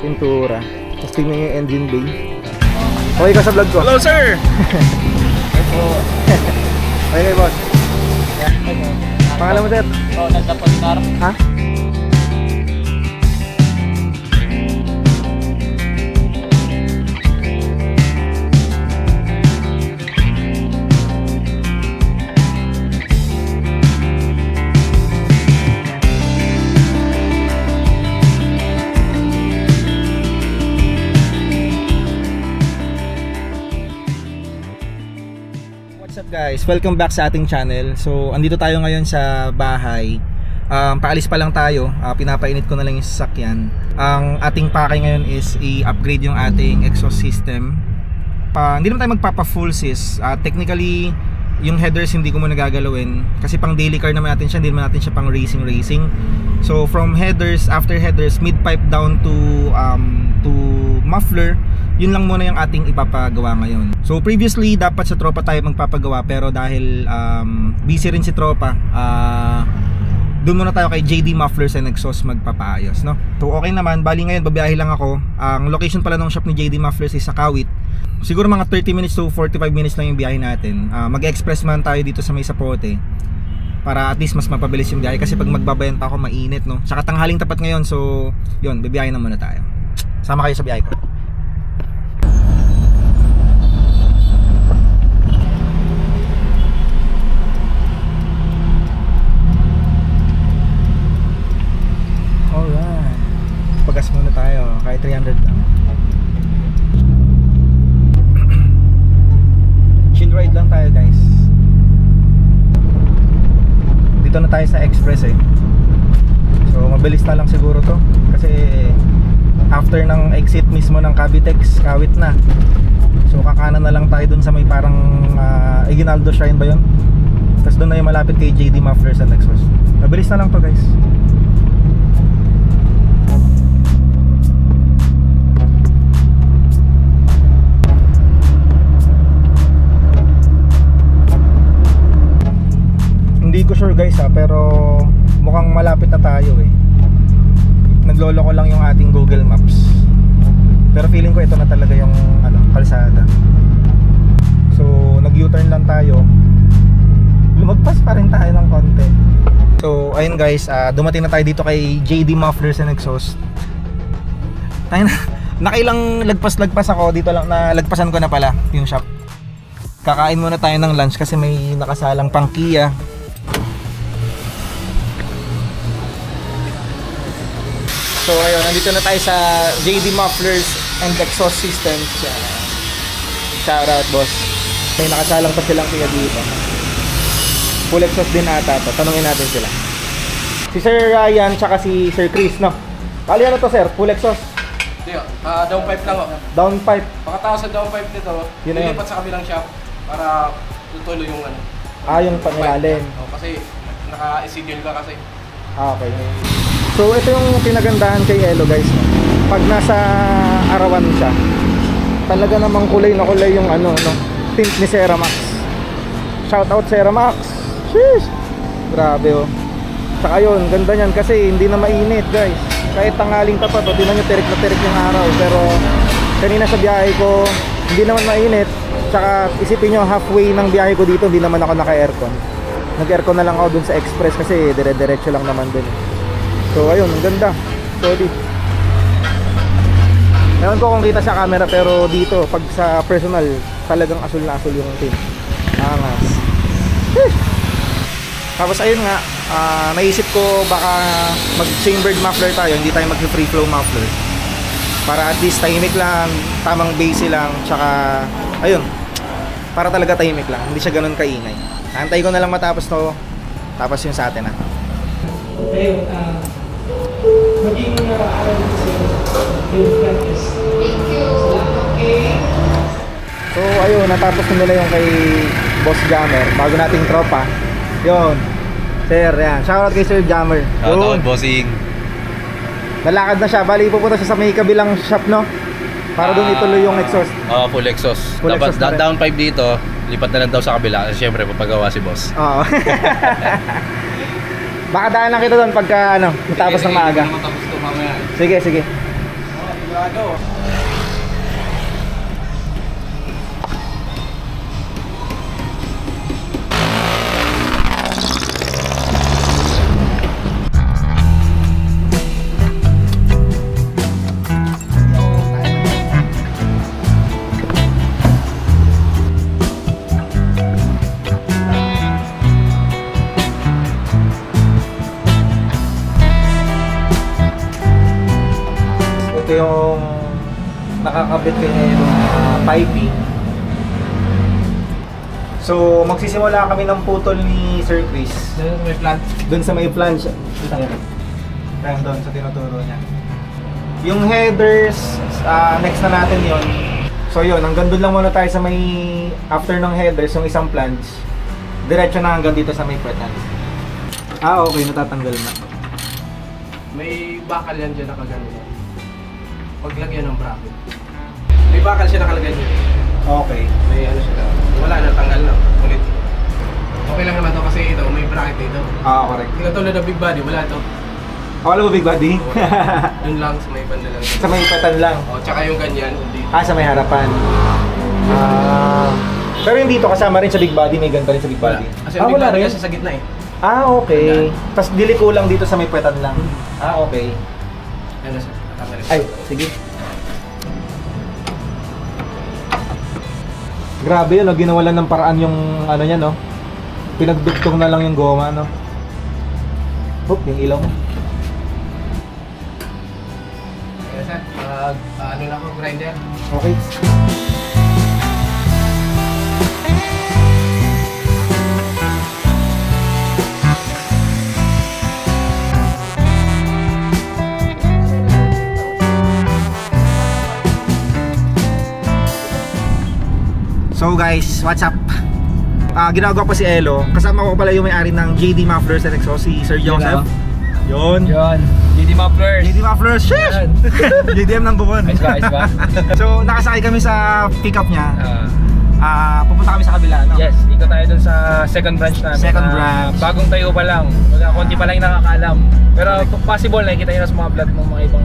pintura. Tapos tingnan yung engine bay. Okay ka sa vlog ko? Hello sir! Okay boss. Pangalan mo sir? Nagdapot car. Ha? Guys, welcome back sa ating channel. So, andito tayo ngayon sa bahay. Paalis pa lang tayo. Pinapainit ko na lang yung sasakyan. Ang ating pakay ngayon is i-upgrade yung ating exhaust system. Hindi naman tayo magpapa full sis. Technically, yung headers hindi ko muna gagalawin kasi pang daily car naman natin siya, hindi naman natin siya pang racing. So, from headers, after headers, mid pipe down to muffler, yun lang muna yung ating ipapagawa ngayon. So previously dapat sa tropa tayo magpapagawa, pero dahil busy rin si tropa, doon muna tayo kay JD Mufflers and Exhaust magpapaayos, no? So okay naman, bali ngayon babiyahe lang ako. Ang location pala ng shop ni JD Mufflers is sa Kawit. Siguro mga 30 minutes to 45 minutes lang yung biyahe natin. Mag-express man tayo dito sa may Sapote para at least mas mapabilis yung biyahe, kasi pag magbabayan pa ako mainit, no? Tsaka tanghaling tapat ngayon, so yun, bibiyahe na muna tayo. Sama kayo sa biyahe ko. Alright, pagas muna tayo, kahit 300 lang. Chill ride lang tayo guys. Dito na tayo sa express eh. So mabilis na lang siguro to, kasi after ng exit mismo ng Cavitex, Kawit na. So kakanan na lang tayo dun sa may parang Aguinaldo Shrine ba yun? Tapos dun na yung malapit kay JD Mufflers and Exhaust. Mabilis na lang to guys. Hindi ko sure guys pero mukhang malapit na tayo eh. Naglolo ko lang yung ating Google Maps, pero feeling ko ito na talaga yung kalsada. So nag U-turn lang tayo, lumagpas pa rin tayo ng konti. So ayun guys, dumating na tayo dito kay JD Mufflers and Exhaust. Tayo na, nakailang lagpas ako dito lang, na lagpasan ko na pala yung shop. Kakain muna tayo ng lunch kasi may nakasalang pang Kia. So ayun, nandito na tayo sa JD Mufflers and Exhaust Systems. Shoutout boss. May nakasalang pa silang Kia dito. Full exhaust din ata to. Tanungin natin sila. Si Sir Ryan tsaka si Sir Chris, no? Kali ano to sir? Full exhaust? Hindi, down pipe lang oh. Down pipe. Pagkatapos sa down pipe nito, lilipat sa kabilang shop para tutuloy yung yung panilalim. Kasi naka-schedule ka kasi. Okay. So ito yung pinagandahan kay Elo guys, no? Pag nasa arawan siya, talaga namang kulay na kulay yung tint ni Ceramax. Shoutout Ceramax. Sheesh! Grabe oh. Tsaka yun, ganda niyan kasi hindi na mainit guys. Kahit tanghaling tapat, tingnan nyo, tirik na tirik yung araw. Pero kanina sa biyahe ko, hindi naman mainit. Tsaka isipin nyo, halfway ng biyahe ko dito, hindi naman ako naka-aircon. Nag-aircon na lang ako dun sa express kasi dire-diretso lang naman dun. So ayun, ang ganda. Solid. Ewan ko kung kita sa camera, pero dito pag sa personal talagang asul na asul yung tint. Angas. Tapos ayun nga, naisip ko baka mag chambered muffler tayo, hindi tayo mag free flow muffler, para at least tahimik lang, tamang bass lang, tsaka ayun, para talaga tahimik lang, hindi siya ganun kaingay. Antay ko na lang matapos to, tapos yung sa atin na. Ayun, maging aral kasi yung practice. Thank you. Okay. So ayun, natapos na nila yung kay Boss Jammer, bago nating tropa. Yun, sir, yan. Shoutout kay Sir Jammer. Shoutout, bossing. Nalakad na siya, bali pupunta siya sa may kabilang shop, no? Para doon ituloy yung exhaust. Full exhaust. Full Dapat exhaust down pipe dito, lipat na lang daw sa kabila. Siyempre, papagawa si boss. Oo. Baka daan lang kita doon pagka matapos ng maaga. Matapos ito mamaya. Sige, sige. Gago. Ito yung nakakabit ko yung piping. So, magsisimula kami ng putol ni Sir Chris. May plant. Doon sa may flange. Doon sa tinuturo niya. Yung headers, next na natin yon. So yun, hanggang doon lang muna tayo sa may after ng headers, yung isang flange. Diretso na hanggang dito sa may petal. Okay, natatanggal na. May bakal yan dyan nakagano. Paglagyan ng bracket. May bakal siya nakalagay dyan. Okay. May ano siya. Wala na, tanggal na. Ulit. Okay lang naman to kasi ito, may bracket dito. Correct. Hindi katulad ng big body, wala to. Wala mo big body? Yun lang, sa may banda lang. Sa may petal lang. Tsaka yung ganyan. Sa may harapan. Pero yung dito kasama rin sa big body, may ganito rin sa big body. Kasi yung big wala body rin? kasi sa gitna eh. Okay. Tapos diliko lang dito sa may petal lang. Okay. Yan na siya. Ay, sige. Grabe yun, no? Ginawalan ng paraan yung ano niya, no? Pinagdugtong na lang yung goma, no? Hoop, yung ilaw mo. Yan sir, ano na ako, grinder. Okay. So guys, what's up? Ginagawa pa si Elo. Kasama ko pala yung may-ari ng JD Mufflers and Exhaust, si Sir Joseph. Yun. JD Mufflers. JD Mufflers, sheesh! JDM ng bukon. Ayos ba? So, nakasakay kami sa pickup niya. Pupunta kami sa kabila, no? Yes, ikot tayo dun sa second branch namin. Second branch. Bagong tayo pa lang. Konti pa lang yung nakakaalam. Pero possible, nakikita nyo na sa mga vlog ng mga ibang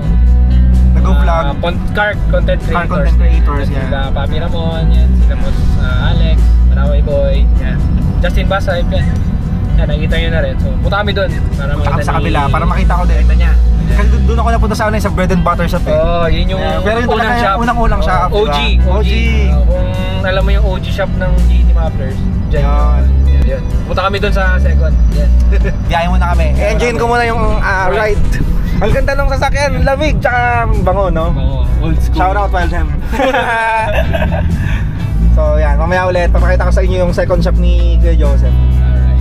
Nag-vlog. car content creators. Car content creators, yan. Sila Papi Ramon, yan. Sila Alex, Manaway Boy, yan. Justin Basay, yan. Yan, nakikita nyo na rin. So, punta kami dun. Para Punta kami makita sa kabila, para makita ko din. niya. Kasi doon ako napunta sa sa bread and butter shop eh. Yun yung Pero yung unang talaga shop. unang shop. OG. OG. Kung alam mo yung OG shop ng JD Mufflers, dyan. Yan. Punta kami dun sa second. Yan. Biyahe muna kami. Enjoyin ko muna yung ride. Ang ganda ng sasakyan, lamig, tsaka bango, no? Old school. Shout out, Wilhelm. So yan, mamaya ulit, papakita ko sa inyo yung second shop ni Kuya Joseph. Alright.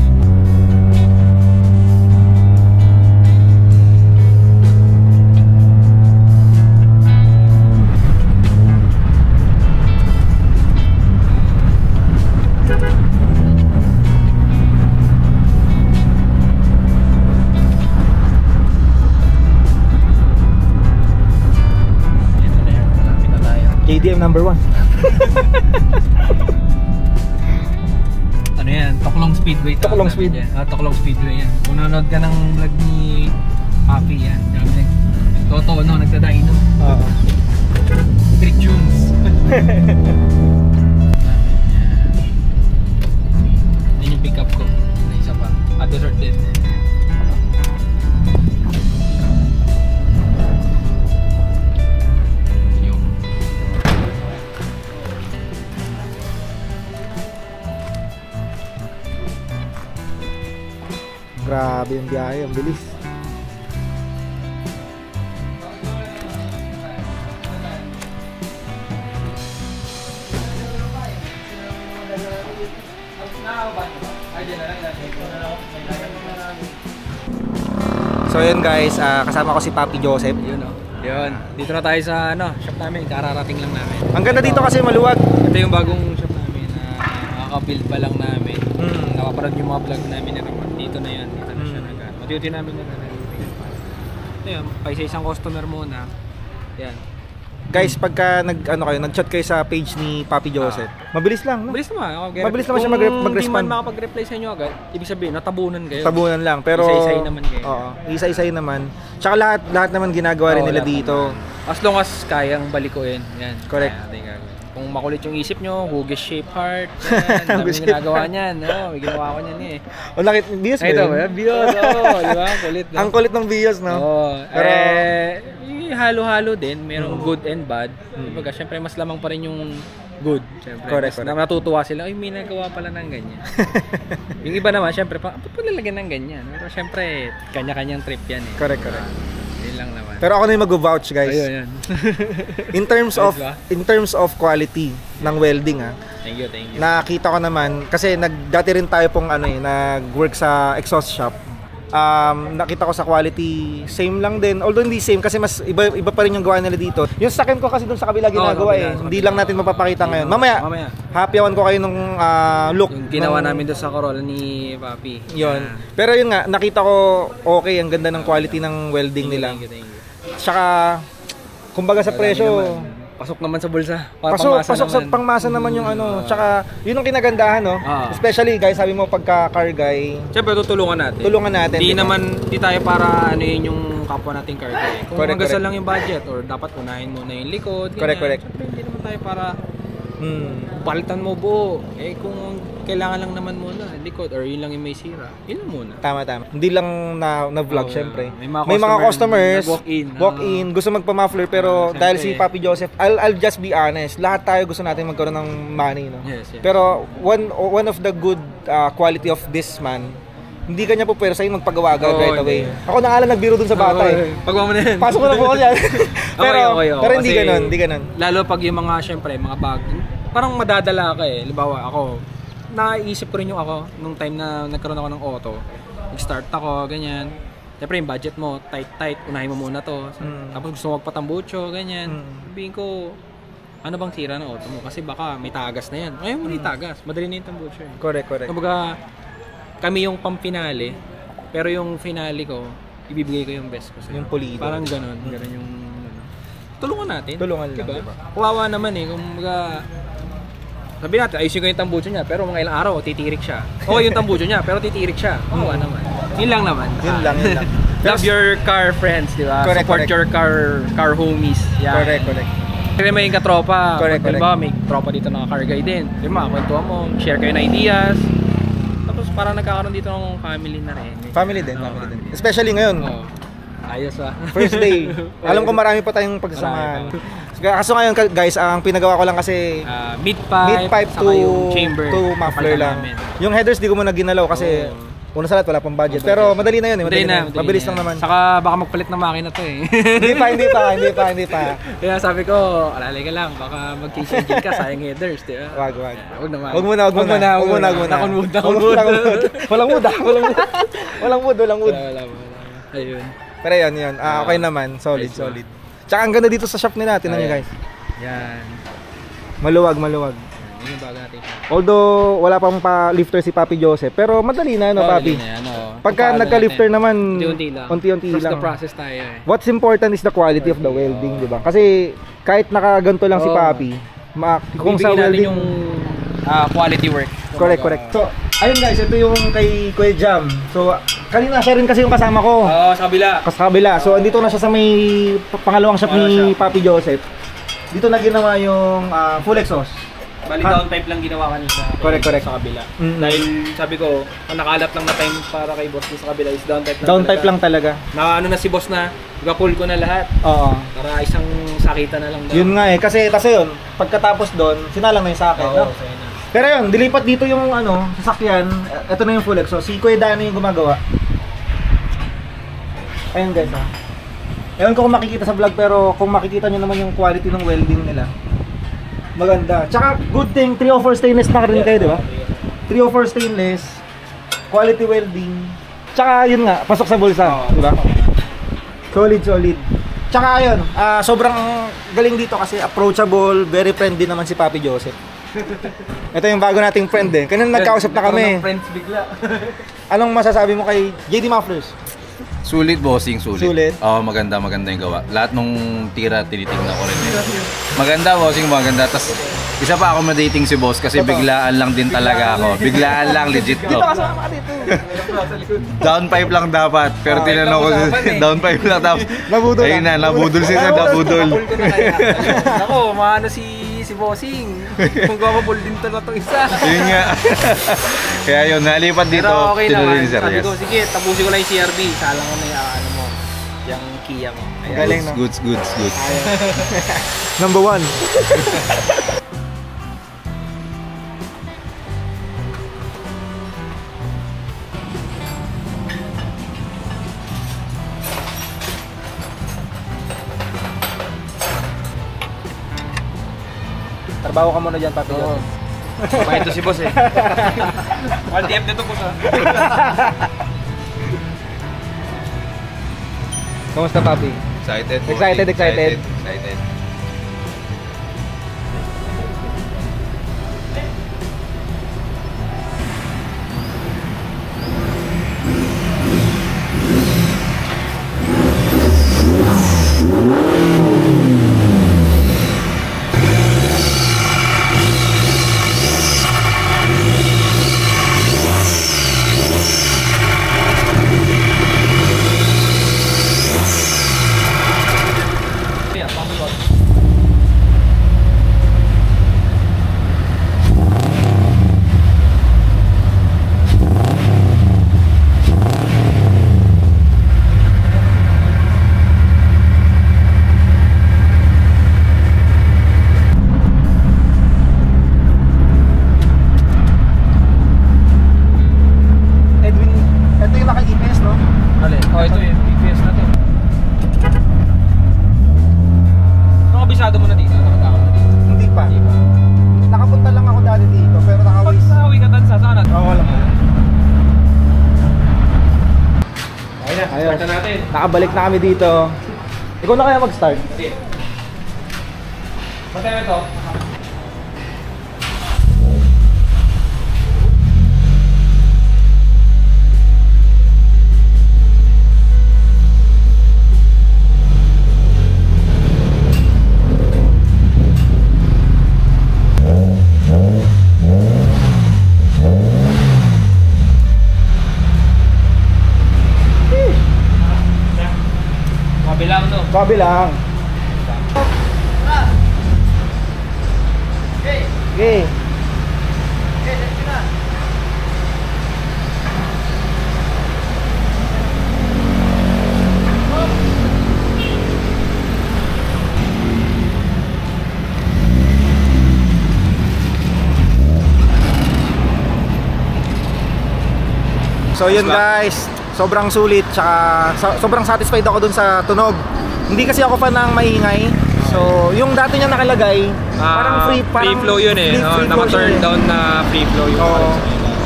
JDM number 1. Ano yan? Toklong Speedway. Toklong Speed. Yan. Toklong Speedway yan. Kung nanonood ka ng vlog ni Papi yan. Totoo no, nagdadaino. Street tunes. Yan yung pick up ko. Na isa pa. Desert din. Grabe yung biyahe, ang bilis. So yun guys, kasama ko si Papi Joseph. Yun o. Yun. Dito na tayo sa shop namin. Kararating lang namin. Ang ganda dito kasi maluwag. Ito yung bagong shop namin na nakaka-build pa lang namin. Napaparad yung mga vlog namin na naman. Dito na yan. Dito na siya nag-ano. Matuti namin na ito yun. Pa isa-isang customer muna. Yan. Guys, pagka nag-chat kayo sa page ni Papi Joseph, mabilis lang, no? Mabilis naman. Mabilis naman siya Kung mag-respond. hindi man makapag-reply sa inyo agad, ibig sabihin, natabunan kayo. Tabunan lang, pero Isa-isahin naman kayo. Oo, isa-isahin naman. Tsaka lahat naman ginagawa rin nila lahat dito. As long as kayang balikuin. Yan. Correct. Kaya natin gagawin. Kung makulit yung isip nyo, hugis shape heart. Yan. Dami Hugis shape ginagawa niyan. No? May ginawa ko niyan eh. O nakit, Bios ba Ito yun? ba? Bios. Oo. Di ba? Kulit. No? Ang kulit ng Bios, no? Oo. Pero, Halo-halo din. Merong good and bad. Diba, syempre, mas lamang pa rin yung good. Syempre, Correct, mas correct. natutuwa sila. Ay, may nagawa pala ng ganyan. Yung iba naman, syempre, ba't pa nalagyan ng ganyan? Pero syempre, kanya-kanyang trip yan eh. correct, correct. Yun lang naman. Pero ako na yung mag-vouch, guys. Ayun, yan. In terms of quality ng welding, Thank you, thank you. nakita ko naman kasi dati rin tayo pong nag-work sa exhaust shop. Nakita ko sa quality same lang din, although hindi same kasi mas iba pa rin yung gawa nila dito. Yung second ko kasi doon sa kabila ginagawa sa hindi kabila. lang natin mapapakita ngayon. Mamaya happy-awan ko kayo nung look Yung ginawa ng- namin doon sa Corolla ni Papi. Yun. Ah. Pero yun nga, nakita ko okay, ang ganda ng quality ng welding nila. Thank you. Tsaka kumbaga sa presyo, Pasok naman sa bulsa. Para pasok pangmasa sa naman. pangmasa naman yung tsaka yun ang kinagandahan, no? Ah. Especially guys, sabi mo pagka car guy, Siyempre, tutulungan natin. tulungan natin. Hindi di ba? naman, di tayo para ano yun yung kapwa nating car guy. Kung Correct, magasal correct. lang yung budget or dapat unahin muna yung likod. Correct, correct. Siyempre, hindi naman tayo para palitan mo buo. Eh kung kailangan lang naman muna likod or yun lang yung may sira, yun lang muna. Tama. Hindi lang na-vlog, Oo, syempre. may mga May mga customers, nag-walk-in. walk-in, gusto magpa-muffler, pero Oo, dahil si syempre. Papi Joseph, I'll just be honest, lahat tayo gusto natin magkaroon ng money, no? Yes. Pero one of the good quality of this man, hindi kanya po pwera sa'yo magpagawa agad Oo, right away. hindi. Ako na nga lang nagbiro dun sa bata eh. Pagwa mo na yan. Pasok ko na po ako dyan. pero, Okay. pero hindi Kasi ganun. Lalo pag yung mga, syempre, mga bag, parang madadala ka eh. Halimbawa, ako, naisip ko rin yung ako, nung time na nagkaroon ako ng auto, nag-start ako, ganyan. Siyempre yung budget mo, tight, unahin mo muna to. Tapos gusto mo magpatambucho, ganyan. Sabihin ko, ano bang sira ng auto mo? Kasi baka may tagas na yan. Ayaw mo rin tagas, madali na yung tambucho eh. Correct. Kumbaga, kami yung pang-finale, pero yung finale ko, ibibigay ko yung best ko sa'yo. Yung pulido. Parang ganun yung tulungan natin. Tulungan lang, diba? Kawawa naman eh, kumbaga, sabi natin, ayusin ko yung tambucho niya, pero mga ilang araw, titirik siya. Okay yung tambucho niya, pero titirik siya. Kawawa naman. Yun lang naman. Yun lang. Love your car friends, di ba? Correct, Support correct. your car homies. Yan. Correct. Kaya may katropa. Correct. Diba, may tropa dito na car guy din. Di ba, kwentuhan mo, share kayo ng ideas. Tapos parang nagkakaroon dito ng family na rin. Family din. Especially ngayon, Oo. Ayos ah. first day. Alam ko marami pa tayong pagsasamahan. Kaso ngayon guys, ang pinagawa ko lang kasi Mid-pipe to saka yung chamber. muffler Papalitan lang. namin. Yung headers di ko muna ginalaw kasi una sa lahat wala pang budget. Pero madali na yun eh. Madali na. Mabilis lang naman. Saka baka magpalit ng makina to eh. Hindi pa. Kaya sabi ko, alalay ka lang, baka mag-change engine ka, sayang headers, di ba? Wag. Huwag naman. Wag muna. Nakon mood. Walang mood. Wala. Ayun. Pero yun. Okay naman. Solid. Tsaka ang ganda dito sa shop nila. Tingnan nyo guys. Yan. Maluwag. Yun yung bago natin. Although wala pang pa-lifter si Papi Joseph, pero madali na Papi. Pagka nagka-lifter naman, unti-unti Trust the lang. process tayo eh. What's important is the quality of the welding, di ba? Kasi kahit nakaganto lang si Papi, kung sa Bibigyan natin welding, yung quality work. correct. So, ayun guys, ito yung kay Kuya Jam. So, kanina siya rin kasi yung kasama ko. Oo, sa kabila. Sa kabila. So, andito na siya sa may pangalawang shop ni Papi Joseph. Dito na ginawa yung full exhaust. Bali down type lang ginawa kanina Correct. sa kabila. Dahil Sabi ko, ang nakalat lang na time para kay boss sa kabila is down type lang. down type lang talaga. Na ano na si boss na, pull ko na lahat. Oo. Para isang sakita na lang daw. Yun nga eh. Kasi yun, pagkatapos doon, sinalang na yung sa akin. Oo, No? sa'yo na. Pero yun, dilipat dito yung sasakyan. Ito na yung full exhaust. Si Kuya Dano yung gumagawa. Ayun guys Ewan ko kung makikita sa vlog, pero kung makikita nyo naman yung quality ng welding nila, maganda. Tsaka good thing, 304 stainless na rin kayo, di ba? 304 stainless, quality welding. Tsaka yun nga, pasok sa bulsa, di ba? Solid. Tsaka yun, sobrang galing dito kasi approachable, very friendly naman si Papi Joseph. Ito yung bago nating friend eh. Kanina nagkausap na kami. Friends bigla. Anong masasabi mo kay JD Mufflers? Sulit, bossing, sulit. Sulit? Oo, maganda yung gawa. Lahat nung tira, tinitignan ko rin. Maganda, bossing, maganda. Tapos, Isa pa accommodating si boss kasi Totoo. biglaan lang din talaga ako. Biglaan lang, legit ko. Dito kasama ka dito. Down 5 lang dapat. Pero tinanong ko, down 5 lang tapos. Nabudol Ayun lang. na, nabudol sila, nabudol. Ako, maano si Bossing. Kung gumapul din to na itong isa. Yun nga. Kaya yun, nalipat dito. Pero okay tinuloy naman. ni Sir Sabi Yes. ko, sige, tapusin ko lang yung CRB. Salang ko na yung ano mo. Yung Kia mo. Ayan. Galing, no? Goods. Number 1. Trabaho ka muna dyan, Papi. Oo. Mabait to si boss eh. One DM dito po sa. Kamusta, Papi? Excited. Excited. Excited. Edwin, ito yung naka-EPS, no? Oh, ito yung GPS na to. Nakabisado mo na dito. Nakatawag na dito. Hindi pa. Nakapunta lang ako dati dito, pero Pag naka-waste. nahawi ka tan sa sana. Oo, wala po. Okay na, Ayun. start na natin. Nakabalik na kami dito. Ikaw na kaya mag-start? Sige. Matay mo ito. Mabilang to. Sabi lang. Okay. So yun guys, sobrang sulit tsaka sobrang satisfied ako dun sa tunog. Hindi kasi ako fan ng maingay. So yung dati niya nakalagay, parang free flow yun eh. free flow siya Naka-turn eh. down na free flow yun. Oo.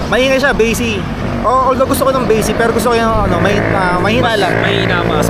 Maingay siya, bassy. Although gusto ko ng bassy, pero gusto ko yung ano, mahina lang. Mahina pa.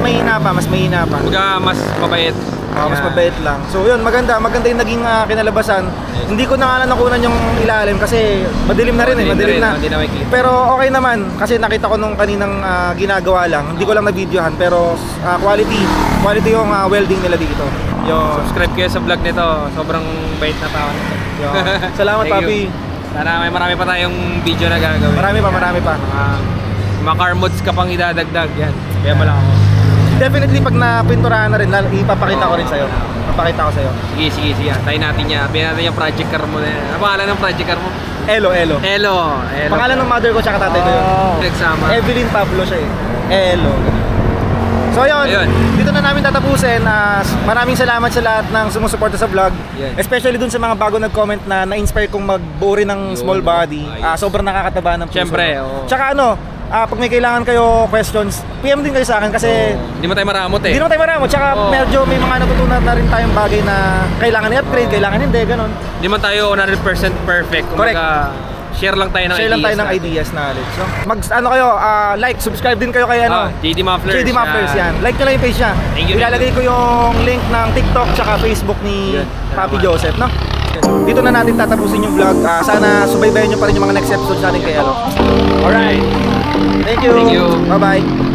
Mas mahina pa. Kumbaga mas mabait. Mas Yan. mabait lang. So yun, maganda yung naging kinalabasan. Hindi ko na nga nakunan yung ilalim kasi madilim na rin eh, madilim na. Hindi na makikita. Pero okay naman kasi nakita ko nung kaninang ginagawa lang. Hindi ko lang na-videohan pero quality yung welding nila dito. Yun. Subscribe kayo sa vlog nito. Sobrang bait na tao nito. Yun. Salamat, Thank Papi. you. Sana may marami pa tayong video na gagawin. Marami pa. Mga car mods ka pang idadagdag. Yan. Kaya mo lang ako. Definitely pag napinturahan na rin, ipapakita ko rin sa'yo. Papakita ko sa'yo. Sige. Tayo natin yan. Bihan natin yung project car mo na yan. Ano pangalan ng project car mo? Elo. Elo. Pangalan ng mother ko tsaka tatay ko yun. Nagsama. Evelyn Pablo siya eh. Elo. So ayun, dito na namin tatapusin. Maraming salamat sa lahat ng sumusuporta sa vlog. Yes. Especially dun sa mga bago nag-comment na na-inspire kong magbuo rin ng small body. Sobrang nakakataba ng puso. Siyempre, no? oo. Tsaka pag may kailangan kayo questions, PM din kayo sa akin kasi Hindi mo tayo maramot eh. hindi naman tayo maramot. Tsaka Oo. medyo may mga natutunan na rin tayong bagay na kailangan i-upgrade, kailangan hindi, ganun. Hindi man tayo 100% perfect. Kumbaga, share lang tayo ng Share lang tayo ng natin. ideas, knowledge. So, like, subscribe din kayo kay JD Mufflers. JD Mufflers yan. Like nyo lang yung page niya. Thank you. Ilalagay ko yung link ng TikTok tsaka Facebook ni Yun. Papi Joseph, no? Dito na natin tatapusin yung vlog. Sana subaybayan nyo pa rin yung mga next episodes natin kay Elo. Alright. Thank you. Thank you. Bye-bye.